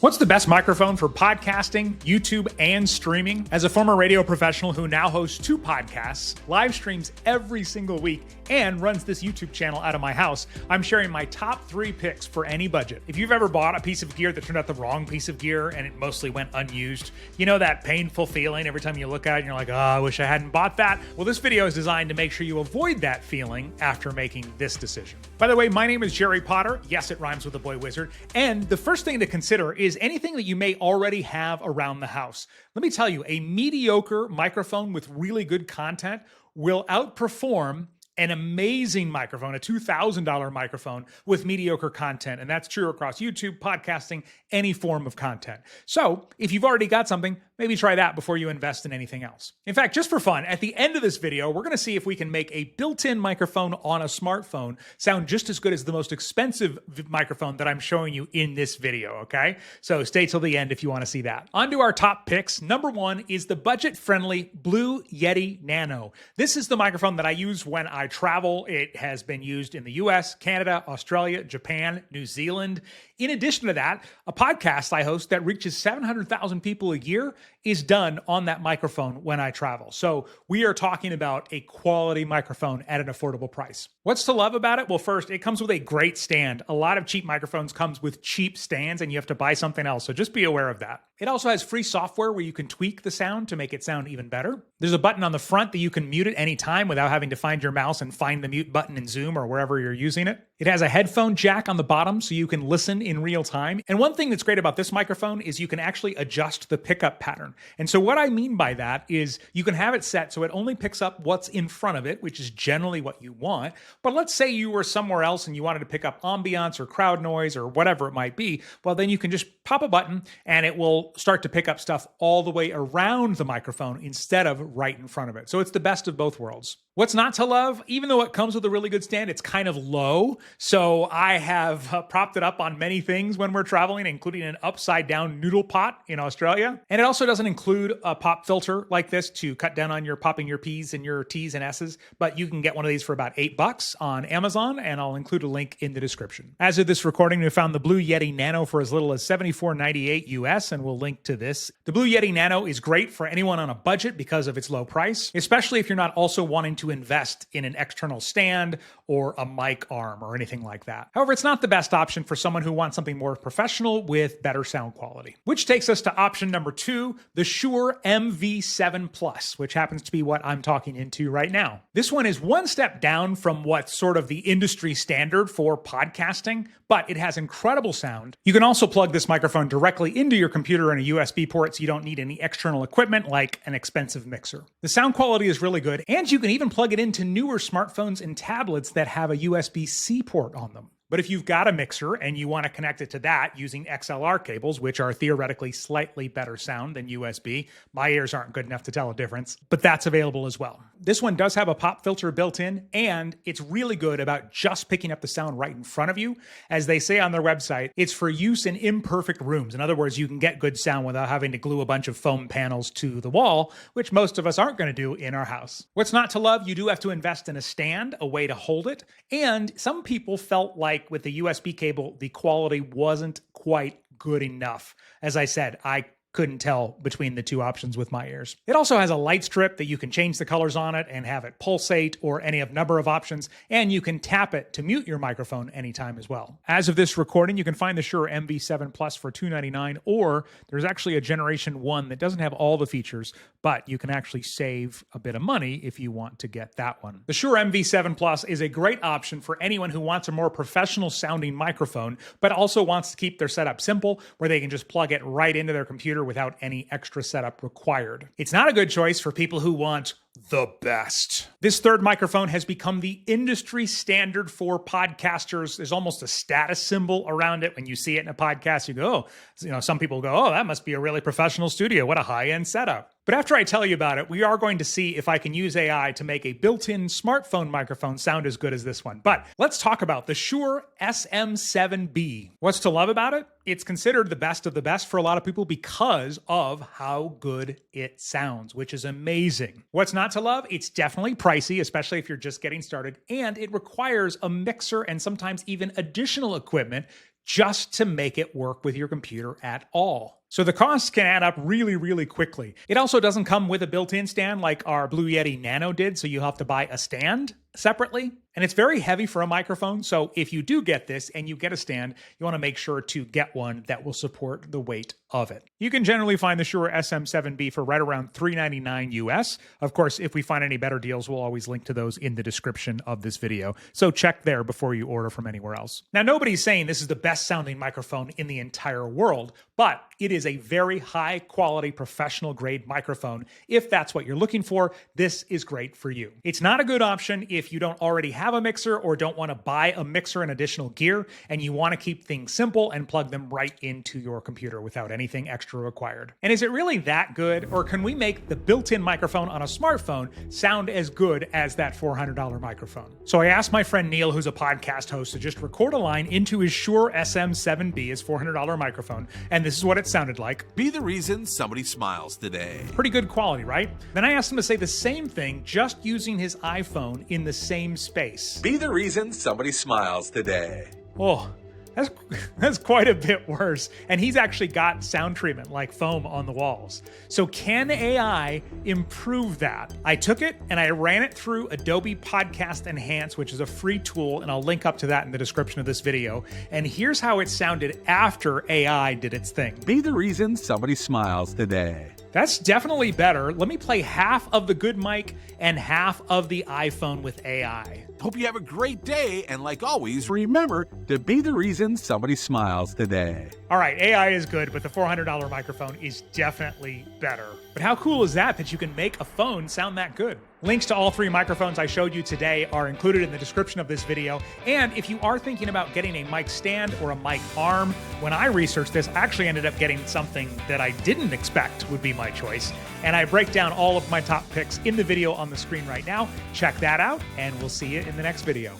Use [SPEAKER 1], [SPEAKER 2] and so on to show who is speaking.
[SPEAKER 1] What's the best microphone for podcasting, YouTube, and streaming? As a former radio professional who now hosts 2 podcasts, live streams every single week, and runs this YouTube channel out of my house, I'm sharing my top 3 picks for any budget. If you've ever bought a piece of gear that turned out the wrong piece of gear and it mostly went unused, you know that painful feeling every time you look at it and you're like, oh, I wish I hadn't bought that? Well, this video is designed to make sure you avoid that feeling after making this decision. By the way, my name is Jerry Potter. Yes, it rhymes with the boy wizard. And the first thing to consider is anything that you may already have around the house. Let me tell you, a mediocre microphone with really good content will outperform an amazing microphone, a $2,000 microphone with mediocre content. And that's true across YouTube, podcasting, any form of content. So if you've already got something, maybe try that before you invest in anything else. In fact, just for fun, at the end of this video, we're gonna see if we can make a built-in microphone on a smartphone sound just as good as the most expensive microphone that I'm showing you in this video, okay? So stay till the end if you wanna see that. On to our top picks. Number 1 is the budget-friendly Blue Yeti Nano. This is the microphone that I use when I travel. It has been used in the US, Canada, Australia, Japan, New Zealand. In addition to that, a podcast I host that reaches 700,000 people a year is done on that microphone when I travel. So we are talking about a quality microphone at an affordable price. What's to love about it? Well, first, it comes with a great stand. A lot of cheap microphones comes with cheap stands and you have to buy something else. So just be aware of that. It also has free software where you can tweak the sound to make it sound even better. There's a button on the front that you can mute at any time without having to find your mouse and find the mute button in Zoom or wherever you're using it. It has a headphone jack on the bottom so you can listen in real time. And one thing that's great about this microphone is you can actually adjust the pickup pattern. And so what I mean by that is you can have it set so it only picks up what's in front of it, which is generally what you want. But let's say you were somewhere else and you wanted to pick up ambiance or crowd noise or whatever it might be. Well, then you can just pop a button and it will start to pick up stuff all the way around the microphone instead of right in front of it. So it's the best of both worlds. What's not to love? Even though it comes with a really good stand, it's kind of low. So I have propped it up on many things when we're traveling, including an upside down noodle pot in Australia. And it also doesn't include a pop filter like this to cut down on your popping your P's and your T's and S's, but you can get one of these for about $8 on Amazon, and I'll include a link in the description. As of this recording, we found the Blue Yeti Nano for as little as $74.98 US, and we'll link to this. The Blue Yeti Nano is great for anyone on a budget because of its low price, especially if you're not also wanting to invest in an external stand or a mic arm or anything like that. However, it's not the best option for someone who wants something more professional with better sound quality. Which takes us to option number 2, the Shure MV7 Plus, which happens to be what I'm talking into right now. This one is one step down from what's sort of the industry standard for podcasting, but it has incredible sound. You can also plug this microphone directly into your computer in a USB port, so you don't need any external equipment like an expensive mixer. The sound quality is really good, and you can even plug it into newer smartphones and tablets that have a USB-C port on them. But if you've got a mixer and you want to connect it to that using XLR cables, which are theoretically slightly better sound than USB, my ears aren't good enough to tell a difference, but that's available as well. This one does have a pop filter built in, and it's really good about just picking up the sound right in front of you. As they say on their website, it's for use in imperfect rooms. In other words, you can get good sound without having to glue a bunch of foam panels to the wall, which most of us aren't going to do in our house. What's not to love? You do have to invest in a stand, a way to hold it, and some people felt like with the USB cable, the quality wasn't quite good enough. As I said, I couldn't tell between the 2 options with my ears. It also has a light strip that you can change the colors on it and have it pulsate or any of number of options, and you can tap it to mute your microphone anytime as well. As of this recording, you can find the Shure MV7 Plus for $299, or there's actually a Generation 1 that doesn't have all the features, but you can actually save a bit of money if you want to get that one. The Shure MV7 Plus is a great option for anyone who wants a more professional sounding microphone, but also wants to keep their setup simple, where they can just plug it right into their computer without any extra setup required. It's not a good choice for people who want the best. This third microphone has become the industry standard for podcasters. There's almost a status symbol around it. When you see it in a podcast, you go, oh, some people go, oh, that must be a really professional studio. What a high-end setup. But after I tell you about it, we are going to see if I can use AI to make a built-in smartphone microphone sound as good as this one. But let's talk about the Shure SM7B. What's to love about it? It's considered the best of the best for a lot of people because of how good it sounds, which is amazing. What's not to love? It's definitely pricey, especially if you're just getting started, and it requires a mixer and sometimes even additional equipment just to make it work with your computer at all. So the costs can add up really, really quickly. It also doesn't come with a built-in stand like our Blue Yeti Nano did, so you have to buy a stand separately. And it's very heavy for a microphone, so if you do get this and you get a stand, you want to make sure to get one that will support the weight of it. You can generally find the Shure SM7B for right around $399 US. Of course, if we find any better deals, we'll always link to those in the description of this video. So check there before you order from anywhere else. Now, nobody's saying this is the best sounding microphone in the entire world, but it is a very high quality professional grade microphone. If that's what you're looking for, this is great for you. It's not a good option if you don't already have a mixer or don't want to buy a mixer and additional gear, and you want to keep things simple and plug them right into your computer without anything extra required. And is it really that good, or can we make the built-in microphone on a smartphone sound as good as that $400 microphone? So I asked my friend Neil, who's a podcast host, to just record a line into his Shure SM7B, his $400 microphone, and this is what it sounded like.
[SPEAKER 2] Be the reason somebody smiles today.
[SPEAKER 1] Pretty good quality, right? Then I asked him to say the same thing, just using his iPhone in the same space.
[SPEAKER 2] Be the reason somebody smiles today.
[SPEAKER 1] Oh, that's quite a bit worse. And he's actually got sound treatment like foam on the walls. So can AI improve that? I took it and I ran it through Adobe Podcast Enhance, which is a free tool, and I'll link up to that in the description of this video. And here's how it sounded after AI did its thing.
[SPEAKER 2] Be the reason somebody smiles today.
[SPEAKER 1] That's definitely better. Let me play half of the good mic and half of the iPhone with AI.
[SPEAKER 2] Hope you have a great day, and like always, remember to be the reason somebody smiles today.
[SPEAKER 1] All right, AI is good, but the $400 microphone is definitely better. But how cool is that you can make a phone sound that good? Links to all three microphones I showed you today are included in the description of this video. And if you are thinking about getting a mic stand or a mic arm, when I researched this, I actually ended up getting something that I didn't expect would be my choice. And I break down all of my top picks in the video on the screen right now. Check that out, and we'll see you in the next video.